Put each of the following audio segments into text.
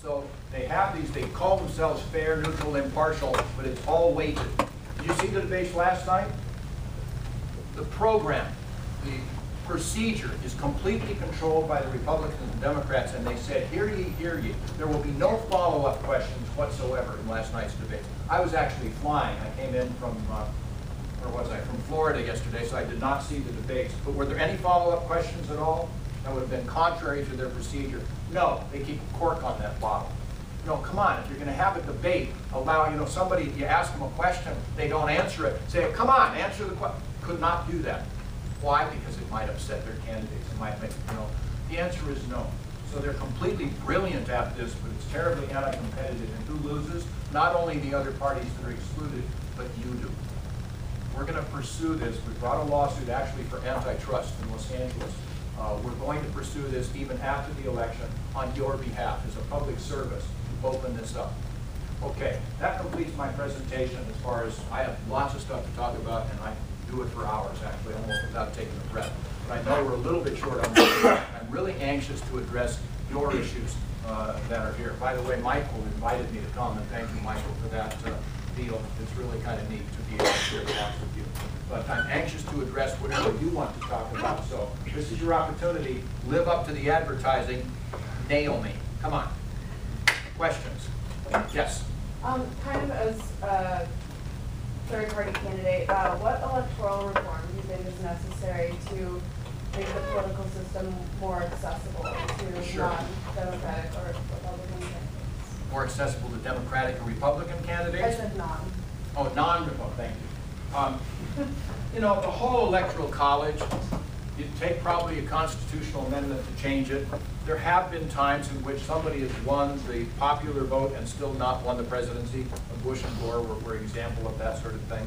So they have these, they call themselves fair, neutral, impartial, but it's all weighted. Did you see the debates last night? The program, the procedure is completely controlled by the Republicans and Democrats, and they said, hear ye, hear ye. There will be no follow-up questions whatsoever in last night's debate. I was actually flying. I came in from, where was I? From Florida yesterday, so I did not see the debates. But were there any follow-up questions at all? That would have been contrary to their procedure. No, they keep a cork on that bottle. No, come on, if you're going to have a debate, allow, somebody, you ask them a question, they don't answer it, say, come on, answer the question. Could not do that. Why? Because it might upset their candidates. It might make, the answer is no. So they're completely brilliant at this, but it's terribly anti-competitive. And who loses? Not only the other parties that are excluded, but you do. We're going to pursue this. We brought a lawsuit actually for antitrust in Los Angeles. We're going to pursue this even after the election on your behalf as a public service to open this up. Okay, that completes my presentation as far as I have lots of stuff to talk about, and I do it for hours actually, almost without taking a breath. But I know we're a little bit short on time. I'm really anxious to address your issues that are here. By the way, Michael invited me to come, and thank you, Michael, for that deal. It's really kind of neat to be able to share lots with you. But I'm anxious to address whatever you want to talk about. So this is your opportunity. Live up to the advertising. Nail me. Come on. Questions? Yes? Kind of as a third-party candidate, what electoral reform do you think is necessary to make the political system more accessible to non-Democratic or Republican candidates? More accessible to Democratic and Republican candidates? I said non. Oh, non-Republican. Thank you. The whole electoral college, you'd take probably a constitutional amendment to change it. There have been times in which somebody has won the popular vote and still not won the presidency. Bush and Gore were an example of that sort of thing.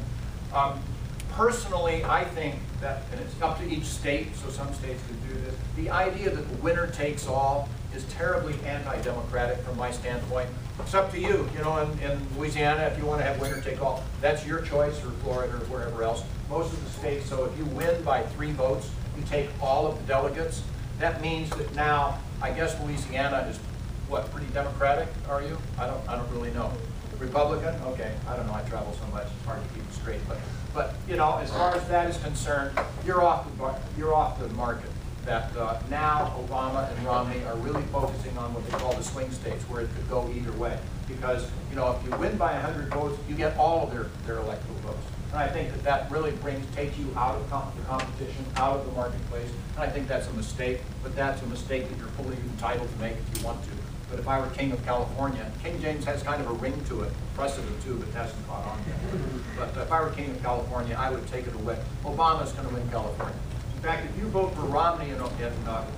Personally, I think that, and it's up to each state, so some states could do this, the idea that the winner takes all is terribly anti-democratic from my standpoint. It's up to you, in Louisiana, if you want to have winner take all, that's your choice, or Florida, or wherever else. Most of the states, so if you win by 3 votes, you take all of the delegates. That means that now, I guess Louisiana is, what, pretty Democratic, are you? I don't really know. Republican? Okay, I don't know, I travel so much, it's hard to keep it straight. But as far as that is concerned, you're off the market. That now Obama and Romney are really focusing on what they call the swing states, where it could go either way. Because, if you win by 100 votes, you get all of their electoral votes. And I think that really takes you out of the competition, out of the marketplace. And I think that's a mistake, but that's a mistake that you're fully entitled to make if you want to. But if I were king of California, King James has kind of a ring to it, precedent too, but hasn't caught on yet. But if I were king of California, I would take it away. Obama's going to win California. In fact, if you vote for Romney in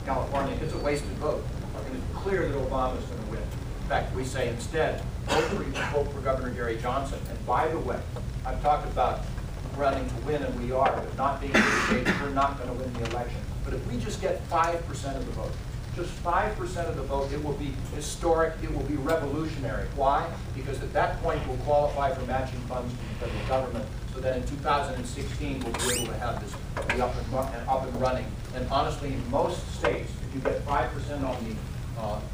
California, it's a wasted vote. And it's clear that Obama's going to win. In fact, we say instead, vote for Governor Gary Johnson. And by the way, I've talked about running to win, and we are, but not being in the state, we're not going to win the election. But if we just get 5% of the vote, just 5% of the vote, it will be historic, it will be revolutionary. Why? Because at that point, we'll qualify for matching funds from the federal government, so that in 2016, we'll be able to have this be up and running. And honestly, in most states, if you get 5% on the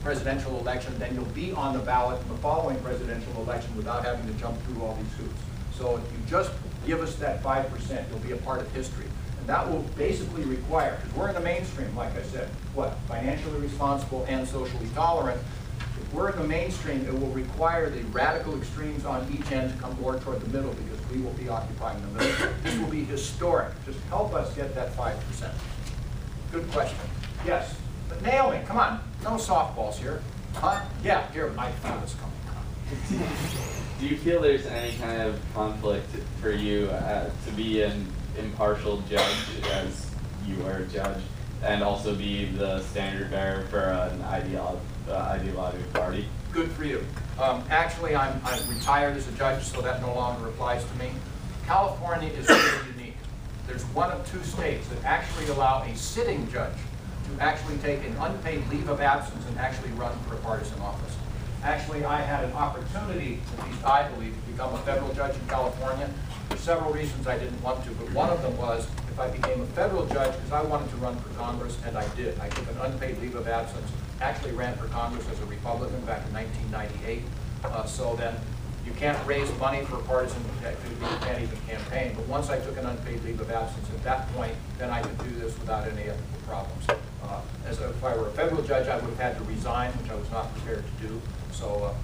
presidential election, then you'll be on the ballot in the following presidential election without having to jump through all these hoops. So if you just give us that 5%, you'll be a part of history. And that will basically require, because we're in the mainstream, like I said, what? Financially responsible and socially tolerant. If we're in the mainstream, it will require the radical extremes on each end to come more toward the middle, because we will be occupying the middle. This will be historic. Just help us get that 5%. Good question. Yes. But nail me. Come on. No softballs here. Huh? Yeah, here, I feel this coming. Do you feel there's any kind of conflict for you to be an impartial judge, as you are a judge, and also be the standard bearer for an ideological party? Good for you. Actually, I'm retired as a judge, so that no longer applies to me. California is really unique. There's one of 2 states that actually allow a sitting judge to actually take an unpaid leave of absence and actually run for a partisan office. Actually, I had an opportunity, at least I believe, to become a federal judge in California. For several reasons I didn't want to, but one of them was if I became a federal judge, because I wanted to run for Congress, and I did. I took an unpaid leave of absence actually ran for Congress as a Republican back in 1998. So then you can't raise money for partisan activity, you can't even campaign. But once I took an unpaid leave of absence at that point, then I could do this without any ethical problems. If I were a federal judge, I would have had to resign, which I was not prepared to do. So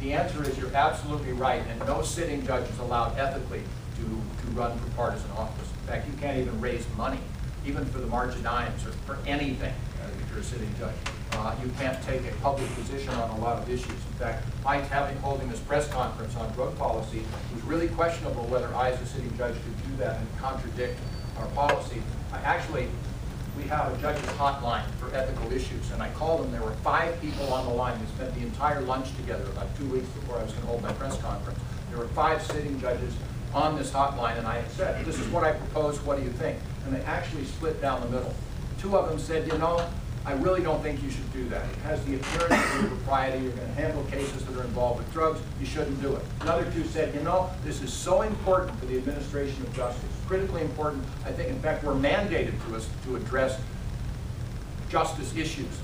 the answer is you're absolutely right, and no sitting judge is allowed ethically to run for partisan office. In fact, you can't even raise money, even for the March of Dimes or for anything if you're a sitting judge. You can't take a public position on a lot of issues. In fact, my holding this press conference on drug policy was really questionable whether I, as a sitting judge, could do that and contradict our policy. We have a judge's hotline for ethical issues, and I called them. There were 5 people on the line. We spent the entire lunch together about 2 weeks before I was going to hold my press conference. There were 5 sitting judges on this hotline, and I had said, this is what I propose, what do you think? And they actually split down the middle. 2 of them said, you know, I really don't think you should do that. It has the appearance of impropriety. You're going to handle cases that are involved with drugs. You shouldn't do it. Another 2 said, you know, this is so important for the administration of justice, critically important. I think, in fact, we're mandated to address justice issues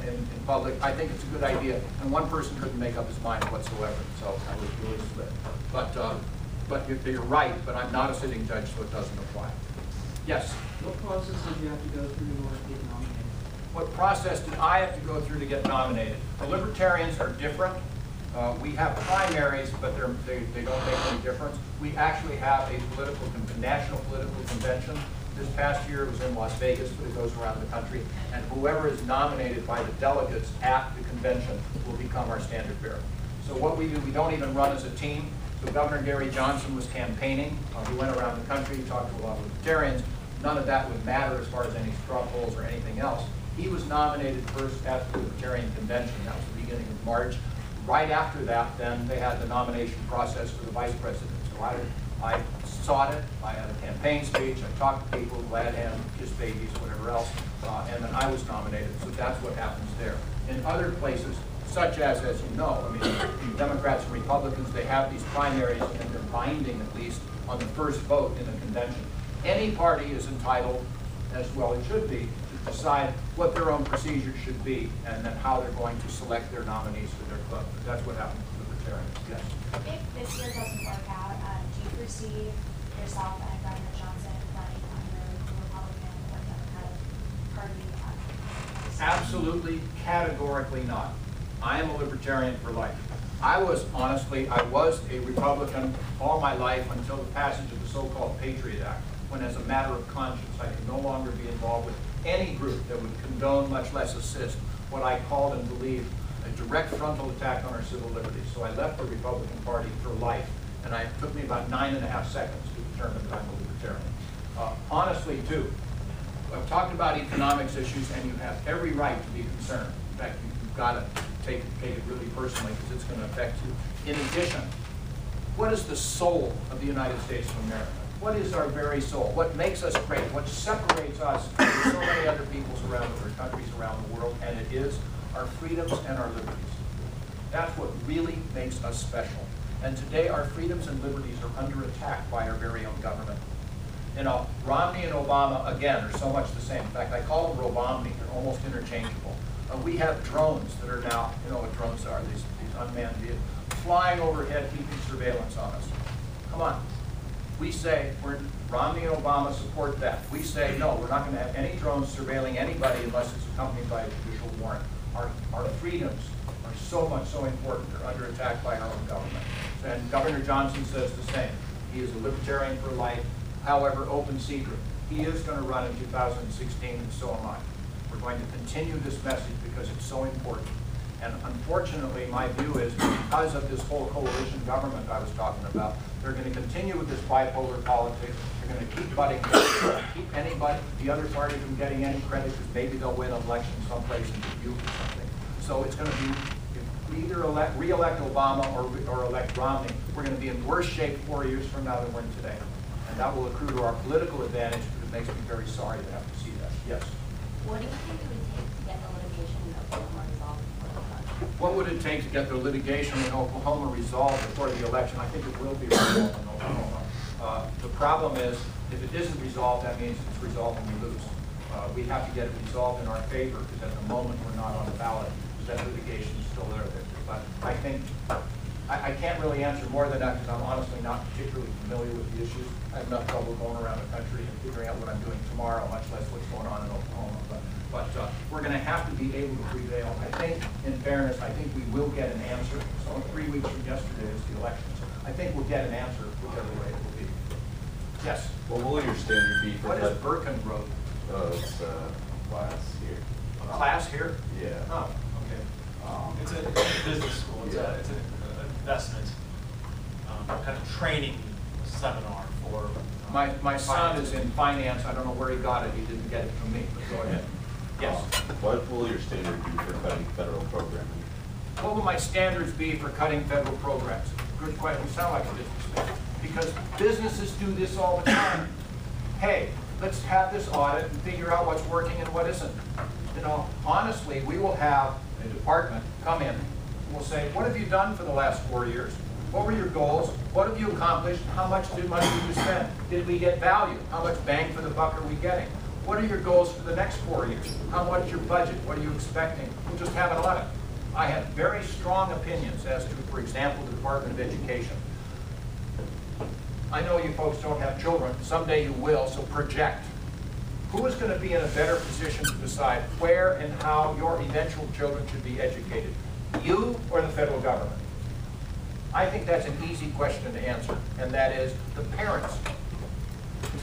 in public. I think it's a good idea. And one person couldn't make up his mind whatsoever, so I was really split. But you're right, but I'm not a sitting judge, so it doesn't apply. Yes? What process did you have to go through in order to get nominated? What process did I have to go through to get nominated? The Libertarians are different. We have primaries, but they don't make any difference. We actually have a national political convention. This past year it was in Las Vegas, but it goes around the country. And whoever is nominated by the delegates at the convention will become our standard bearer. So what we do, we don't even run as a team. So Governor Gary Johnson was campaigning. He went around the country, talked to a lot of Libertarians. None of that would matter as far as any straw polls or anything else. He was nominated first at the Libertarian Convention. That was the beginning of March. Right after that, then they had the nomination process for the vice president. So I sought it. I had a campaign speech. I talked to people, glad hands, kissed babies, whatever else, and then I was nominated. So that's what happens there. In other places, such as you know, I mean, Democrats and Republicans, they have these primaries, and they're binding at least on the first vote in the convention. Any party is entitled, as well it should be, to decide what their own procedure should be, and then how they're going to select their nominees for their club. But that's what happens to Libertarians. Yes. If this year doesn't work out, do you foresee yourself and Governor Johnson running under the Republican or Democratic Party? Absolutely, categorically not. I am a Libertarian for life. I was a Republican all my life until the passage of the so-called Patriot Act, when as a matter of conscience, I could no longer be involved with any group that would condone, much less assist, what I called and believed a direct frontal attack on our civil liberties. So I left the Republican Party for life, and it took me about 9.5 seconds to determine that I'm a Libertarian. Honestly, too, I've talked about economics issues, and you have every right to be concerned. In fact, you've got to take it really personally, because it's going to affect you. In addition, what is the soul of the United States of America? What is our very soul? What makes us great? What separates us from so many other peoples around the world, countries around the world? And it is our freedoms and our liberties. That's what really makes us special. And today, our freedoms and liberties are under attack by our very own government. You know, Romney and Obama, again, are so much the same. In fact, I call them Robomney. They're almost interchangeable. We have drones that are now, you know what drones are, these unmanned vehicles, flying overhead, keeping surveillance on us. Come on. We say, Romney and Obama support that. We say, no, we're not going to have any drones surveilling anybody unless it's accompanied by a judicial warrant. Our freedoms are so important. They're under attack by our own government. And Governor Johnson says the same. He is a Libertarian for life, however, open secret. He is going to run in 2016, and so am I. We're going to continue this message because it's so important. And unfortunately, my view is because of this whole coalition government I was talking about, they're going to continue with this bipolar politics. They're going to keep butting heads, keep the other party from getting any credit, because maybe they'll win an election someplace in Dubuque or something. So it's going to be, if we either re-elect Obama or elect Romney, we're going to be in worse shape 4 years from now than we're in today. And that will accrue to our political advantage, but it makes me very sorry to have to see that. Yes? What do you think it would take to get the litigation in Oklahoma resolved before the election? What would it take to get the litigation in Oklahoma resolved before the election? I think it will be resolved in Oklahoma. The problem is, if it isn't resolved, that means it's resolved and we lose. we have to get it resolved in our favor, because at the moment we're not on the ballot, because that litigation is still there. But I think, I can't really answer more than that, because I'm honestly not particularly familiar with the issues. I have enough trouble going around the country and figuring out what I'm doing tomorrow, much less what's going on in Oklahoma. But we're going to have to be able to prevail. I think, in fairness, I think we will get an answer. So 3 weeks from yesterday is the election. So I think we'll get an answer whichever way it will be. Yes? What will your standard be for What is Birken Road? It's class here. Class here? Yeah. Oh, okay. It's a business school. It's an investment, kind of training seminar for. My son is in finance. I don't know where he got it. He didn't get it from me, but go ahead. Yes? What will your standard be for cutting federal programming? What will my standards be for cutting federal programs? Good question. You sound like a businessman. Because businesses do this all the time. Hey, let's have this audit and figure out what's working and what isn't. You know, honestly, we will have a department come in and we'll say, what have you done for the last 4 years? What were your goals? What have you accomplished? How much money did you spend? Did we get value? How much bang for the buck are we getting? What are your goals for the next 4 years? How much your budget? What are you expecting? We'll just have an audit. I have very strong opinions as to, for example, the Department of Education. I know you folks don't have children. Someday you will, so project. Who is going to be in a better position to decide where and how your eventual children should be educated? You or the federal government? I think that's an easy question to answer, and that is the parents.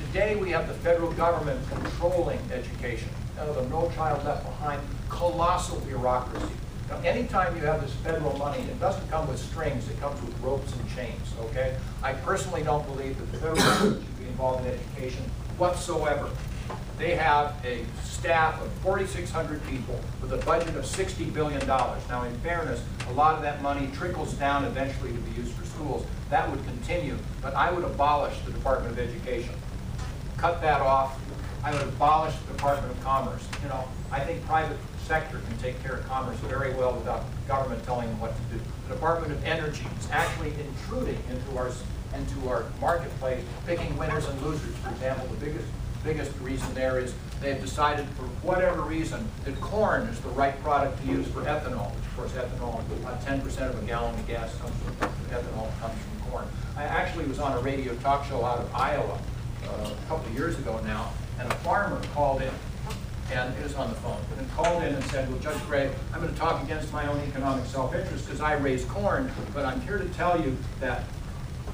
Today we have the federal government controlling education. Now, the No Child Left Behind, colossal bureaucracy. Now, anytime you have this federal money, it doesn't come with strings, it comes with ropes and chains, okay? I personally don't believe that the federal government should be involved in education whatsoever. They have a staff of 4,600 people with a budget of $60 billion. Now, in fairness, a lot of that money trickles down eventually to be used for schools. That would continue, but I would abolish the Department of Education. Cut that off. I would abolish the Department of Commerce. You know, I think private sector can take care of commerce very well without government telling them what to do. The Department of Energy is actually intruding into our marketplace, picking winners and losers. For example, the biggest reason there is they've decided, for whatever reason, that corn is the right product to use for ethanol, which of course ethanol, 10% of a gallon of gas comes from ethanol, comes from corn. I actually was on a radio talk show out of Iowa a couple of years ago now, and a farmer called in, and it was on the phone, and called in and said, well, Judge Gray, I'm going to talk against my own economic self-interest because I raise corn, but I'm here to tell you that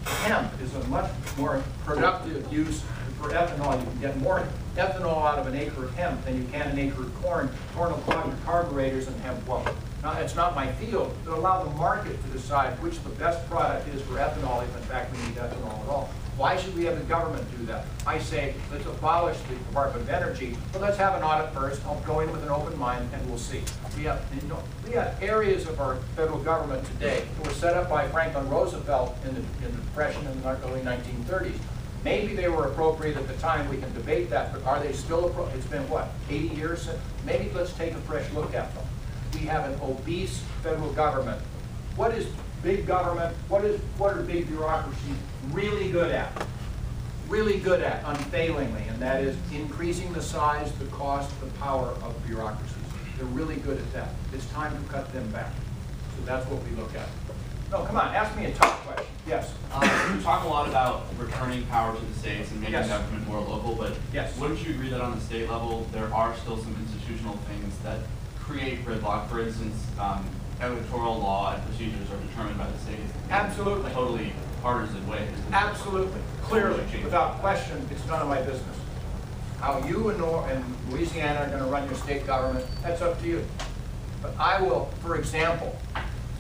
hemp is a much more productive use for ethanol. You can get more ethanol out of an acre of hemp than you can an acre of corn. Corn will clog your carburetors and hemp won't. Now, it's not my field, but allow the market to decide which the best product is for ethanol, if in fact we need ethanol at all. Why should we have the government do that? I say, let's abolish the Department of Energy, but let's have an audit first. I'll go in with an open mind and we'll see. We have areas of our federal government today that were set up by Franklin Roosevelt in the Depression in the early 1930s. Maybe they were appropriate at the time, we can debate that, but are they still appropriate? It's been what, 80 years since? Maybe let's take a fresh look at them. We have an obese federal government. What is big government, what are big bureaucracies really good at? Really good at, unfailingly, and that is increasing the size, the cost, the power of bureaucracies. They're really good at that. It's time to cut them back. So that's what we look at. No, come on, ask me a tough question. Yes? You talk a lot about returning power to the states and making Yes. government more local, but Yes. wouldn't you agree that on the state level, there are still some institutional things that create gridlock? For instance, electoral law and procedures are determined by the states. Absolutely. Totally partisan ways. Absolutely. Clearly, without question, it's none of my business. How you and Louisiana are going to run your state government, that's up to you. But I will, for example,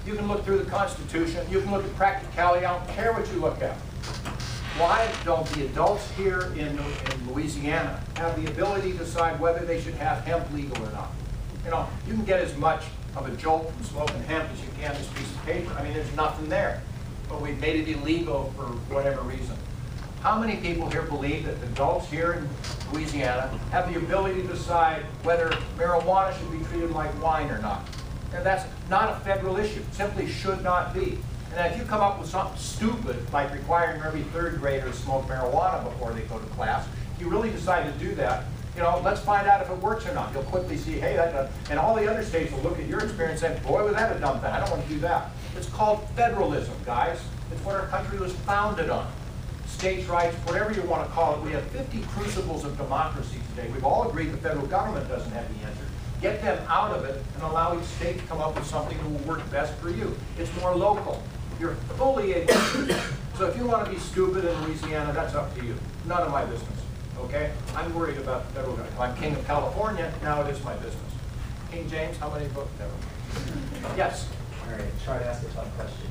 you can look through the Constitution, you can look at practicality, I don't care what you look at. Why don't the adults here in Louisiana have the ability to decide whether they should have hemp legal or not? You know, you can get as much of a jolt from smoking hemp as you can this piece of paper. I mean, there's nothing there. But we've made it illegal for whatever reason. How many people here believe that adults here in Louisiana have the ability to decide whether marijuana should be treated like wine or not? And that's not a federal issue. It simply should not be. And if you come up with something stupid, like requiring every third grader to smoke marijuana before they go to class, if you really decide to do that, You know, let's find out if it works or not. You'll quickly see, hey, and all the other states will look at your experience and say, boy, was that a dumb thing. I don't want to do that. It's called federalism, guys. It's what our country was founded on. States' rights, whatever you want to call it. We have 50 crucibles of democracy today. We've all agreed the federal government doesn't have the answer. Get them out of it and allow each state to come up with something that will work best for you. It's more local. You're fully able to do that. So if you want to be stupid in Louisiana, that's up to you. None of my business. Okay? I'm worried about the federal government. I'm king of California, now it is my business. King James, how many books? Never. Yes? All right, try to ask a tough question.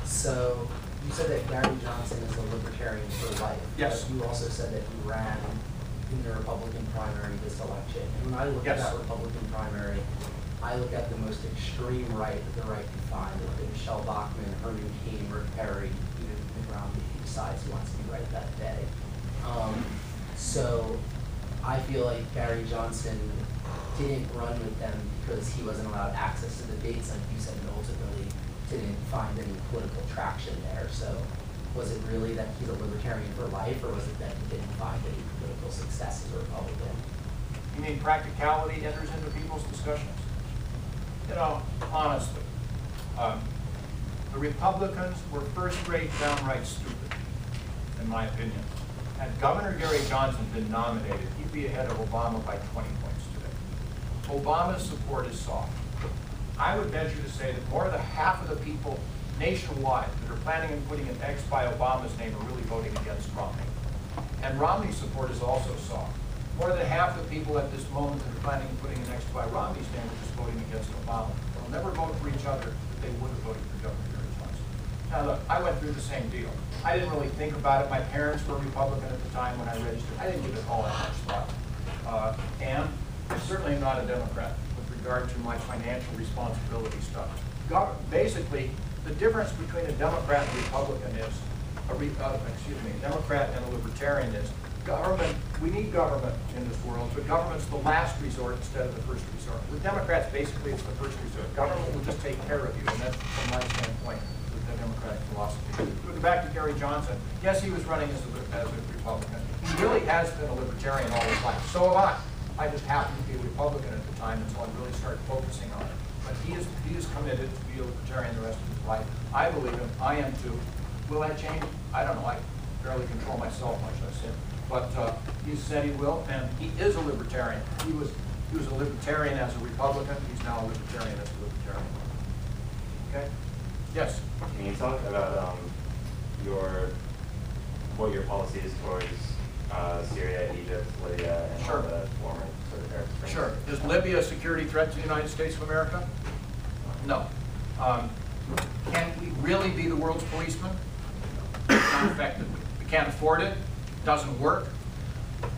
So, you said that Gary Johnson is a libertarian for life. Yes. But you also said that he ran in the Republican primary this election. And when I look at Yes. that Republican primary, I look at the most extreme right that the right can find. I look at Michelle Bachmann, Herman Cain, Rick Perry, even Mitt Romney, who decides he wants to be right that day. So I feel like Gary Johnson didn't run with them because he wasn't allowed access to debates, like you said, and ultimately didn't find any political traction there. So was it really that he's a libertarian for life, or was it that he didn't find any political success as a Republican? You mean practicality enters into people's discussions? You know, honestly, the Republicans were first-rate, downright stupid, in my opinion. Had Governor Gary Johnson been nominated, he'd be ahead of Obama by 20 points today. Obama's support is soft. I would venture to say that more than half of the people nationwide that are planning on putting an X by Obama's name are really voting against Romney. And Romney's support is also soft. More than half the people at this moment that are planning on putting an X by Romney's name are just voting against Obama. They'll never vote for each other, but they would have voted for Governor Gary Johnson. Now look, I went through the same deal. I didn't really think about it. My parents were Republican at the time when I registered. I didn't give it all that much thought. And I certainly am not a Democrat with regard to my financial responsibility stuff. Basically, the difference between a Democrat and a Republican is, a Democrat and a Libertarian is, government, we need government in this world, but government's the last resort instead of the first resort. With Democrats, basically it's the first resort. Government will just take care of you, and that's from my standpoint with the Democratic philosophy. Go back to Gary Johnson. Yes, he was running as a Republican. He really has been a Libertarian all his life. So have I. I just happened to be a Republican at the time, and so I really started focusing on it. But he is committed to be a Libertarian the rest of his life. I believe him. I am too. Will that change? I don't know. I barely control myself, much as I said. But he said he will, and he is a Libertarian. He was a Libertarian as a Republican. He's now a Libertarian as a Libertarian. Okay? Yes? Can you talk about what your policy is towards Syria, Egypt, Libya, and Sure. all the former sort of Arab Spring? Sure. Is Libya a security threat to the United States of America? No. Can we really be the world's policeman? Not effectively. We can't afford it. Doesn't work.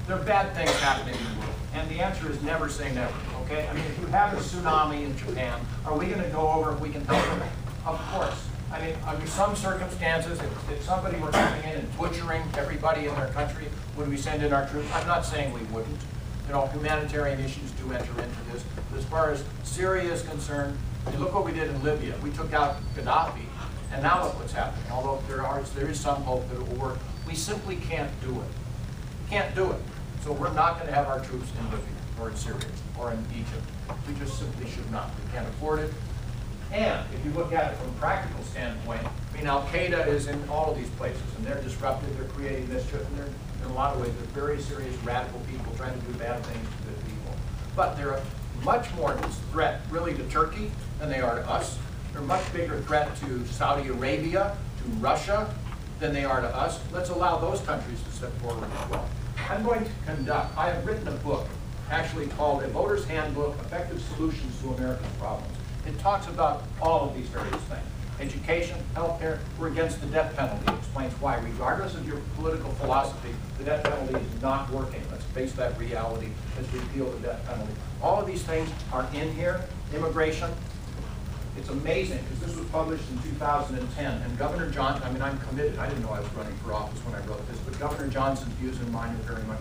There are bad things happening in the world, and the answer is never say never, okay? I mean, if you have a tsunami in Japan, are we going to go over if we can help them? Of course. I mean, under some circumstances, if somebody were coming in and butchering everybody in their country, would we send in our troops? I'm not saying we wouldn't. You know, humanitarian issues do enter into this. But as far as Syria is concerned, you look what we did in Libya. We took out Gaddafi, and now look what's happening. Although there is some hope that it will work, we simply can't do it. We can't do it. So we're not going to have our troops in Libya or in Syria or in Egypt. We just simply should not. We can't afford it. And if you look at it from a practical standpoint, I mean, Al-Qaeda is in all of these places, and they're disruptive, they're creating mischief, and they're, in a lot of ways, they're very serious, radical people trying to do bad things to good people. But they're a much more threat, really, to Turkey than they are to us. They're a much bigger threat to Saudi Arabia, to Russia, than they are to us. Let's allow those countries to step forward as well. I'm going to conduct, I have written a book, actually called A Voter's Handbook, Effective Solutions to America's Problems. It talks about all of these various things. Education, healthcare, we're against the death penalty. It explains why, regardless of your political philosophy, the death penalty is not working. Let's face that reality. Let's repeal the death penalty. All of these things are in here. Immigration. It's amazing, because this was published in 2010, and Governor Johnson, I mean, I'm committed. I didn't know I was running for office when I wrote this, but Governor Johnson's views and mine are very much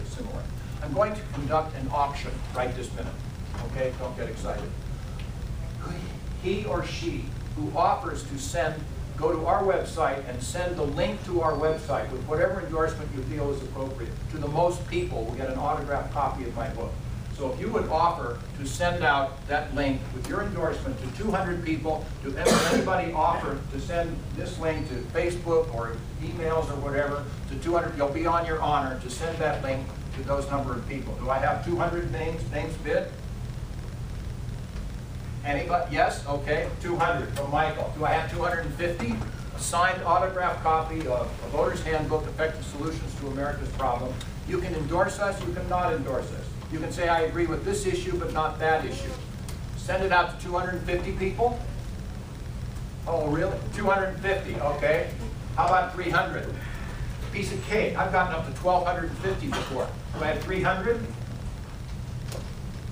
similar. I'm going to conduct an auction right this minute. Okay, don't get excited. He or she who offers to send go to our website and send the link to our website with whatever endorsement you feel is appropriate to the most people will get an autographed copy of my book. So if you would offer to send out that link with your endorsement to 200 people, to anybody offer to send this link to Facebook or emails or whatever to 200, you'll be on your honor to send that link to those number of people. Do I have 200 names bid? Anybody? Yes? Okay. 200 from Michael. Do I have 250? A signed autographed copy of A Voter's Handbook, Effective Solutions to America's Problem. You can endorse us, you can not endorse us. You can say, I agree with this issue, but not that issue. Send it out to 250 people? Oh, really? 250, okay. How about 300? Piece of cake. I've gotten up to 1,250 before. Do I have 300?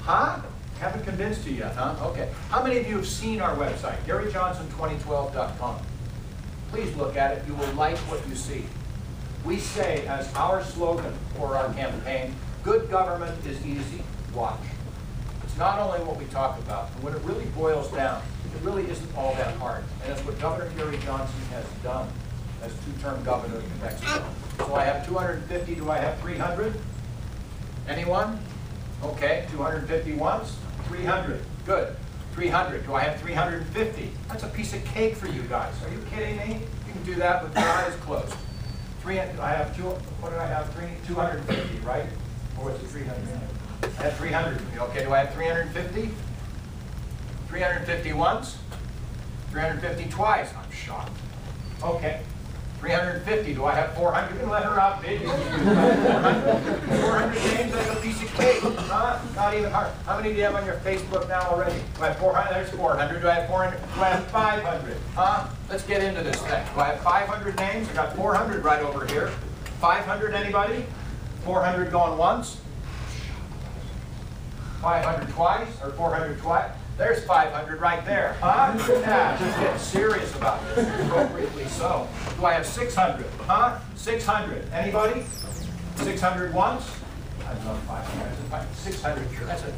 Huh? Haven't convinced you yet, huh? Okay. How many of you have seen our website, GaryJohnson2012.com? Please look at it. You will like what you see. We say, as our slogan for our campaign, good government is easy, watch. It's not only what we talk about, and when it really boils down, it really isn't all that hard. And it's what Governor Gary Johnson has done as two-term governor of New Mexico. So I have 250, do I have 300? Anyone? Okay, 250 once, 300, good. 300, do I have 350? That's a piece of cake for you guys. Are you kidding me? You can do that with your eyes closed. I have 250, right? Or was it 300? I have 300. Okay, do I have 350? 350 once? 350 twice? I'm shocked. Okay. 350. Do I have 400? You can let her outbid you. 400 names, that's a piece of cake. Huh? Not even hard. How many do you have on your Facebook now already? Do I have 400? There's 400. Do I have 400? Do I have 500? Huh? Let's get into this thing. Do I have 500 names? I got 400 right over here. 500 anybody? 400 going once? 500 twice? Or 400 twice? There's 500 right there. Huh? Yeah, just get serious about this. Appropriately so. Do I have 600? Huh? 600. Anybody? 600 once? I love 500. 600.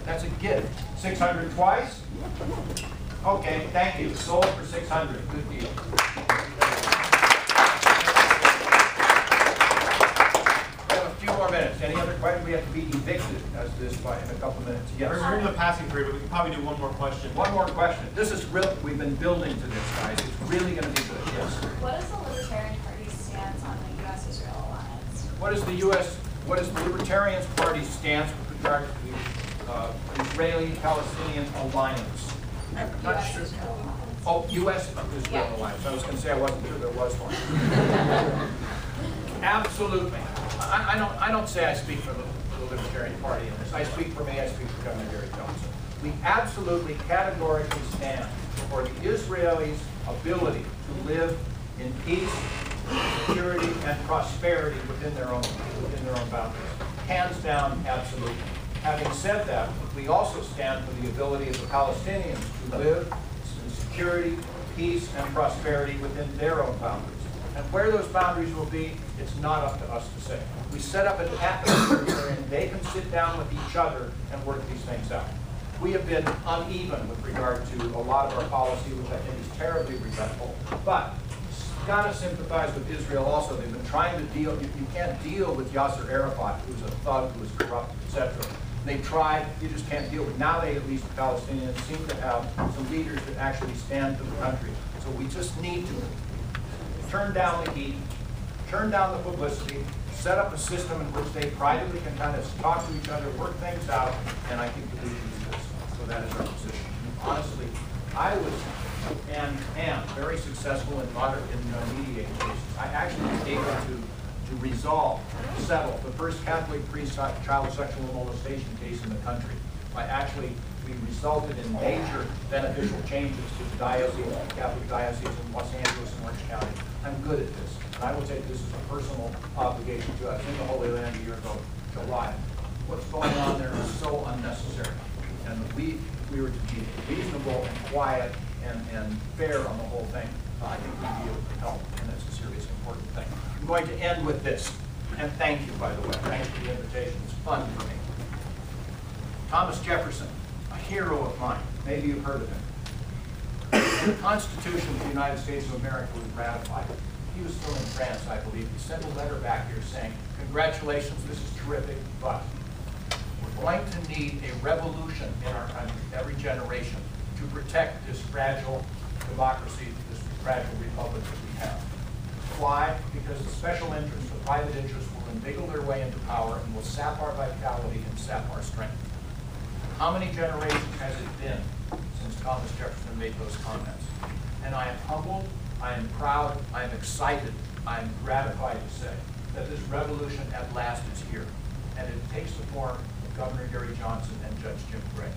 That's a gift. 600 twice? Okay, thank you. Sold for 600. Good deal. We have a few more minutes. Any other questions? We have to be evicted as this by in a couple minutes. Yes. We're in the passing period, but we can probably do one more question. One more question. This is real. We've been building to this, guys. It's really going to be good. Yes. What is the Libertarian Party's stance on the U.S.-Israel alliance? What is the Libertarian Party's stance with regard to the Israeli-Palestinian alliance? Not sure. U.S.-Israel alliance. Oh, U.S.-Israel alliance. I was going to say I wasn't sure there was one. Absolutely. I don't say I speak for the Libertarian Party in this. I speak for me. I speak for Governor Gary Johnson. We absolutely categorically stand for the Israelis' ability to live in peace, security, and prosperity within their own boundaries. Hands down, absolutely. Having said that, we also stand for the ability of the Palestinians to live in security, peace, and prosperity within their own boundaries. And where those boundaries will be, it's not up to us to say. We set up an atmosphere wherein they can sit down with each other and work these things out. We have been uneven with regard to a lot of our policy, which I think is terribly regretful. But you've got to sympathize with Israel also. They've been trying to deal, you can't deal with Yasser Arafat, who's a thug, who is corrupt, etc. They tried, you just can't deal with it. Now they, at least the Palestinians, seem to have some leaders that actually stand for the country. So we just need to turn down the heat, turn down the publicity, set up a system in which they privately can kind of talk to each other, work things out, and I think that we can do this. So that is our position. Honestly, I was and am very successful in mediating cases. I actually was able to resolve, settle the first Catholic priest child sexual molestation case in the country. We resulted in major beneficial changes to the Catholic diocese in Los Angeles and Orange County. I'm good at this, and I will take this as a personal obligation to us in the Holy Land a year ago, July. What's going on there is so unnecessary, and we were to be reasonable and quiet and fair on the whole thing. I think we'd be able to help, and that's a serious, important thing. I'm going to end with this, and thank you, by the way. Thanks for the invitation. It's fun for me. Thomas Jefferson, a hero of mine. Maybe you've heard of him. the Constitution of the United States of America was ratified, he was still in France, I believe. He sent a letter back here saying, congratulations, this is terrific, but we're going to need a revolution in our country every generation to protect this fragile democracy, this fragile republic that we have. Why? Because the special interests, the private interests will inveigle their way into power and will sap our vitality and sap our strength. How many generations has it been since Thomas Jefferson made those comments? And I am humbled, I am proud, I am excited, I am gratified to say that this revolution at last is here. And it takes the form of Governor Gary Johnson and Judge Jim Gray.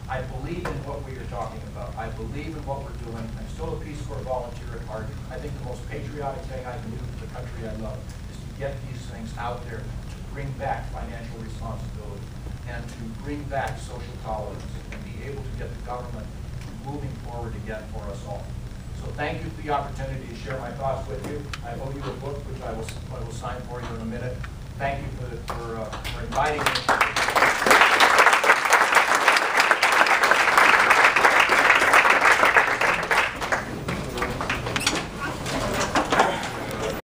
I believe in what we are talking about. I believe in what we're doing. I'm still a Peace Corps volunteer at heart. I think the most patriotic thing I can do for the country I love is to get these things out there, to bring back financial responsibility, and to bring back social tolerance, and be able to get the government moving forward again for us all. So thank you for the opportunity to share my thoughts with you. I owe you a book, which I will sign for you in a minute. Thank you for inviting me.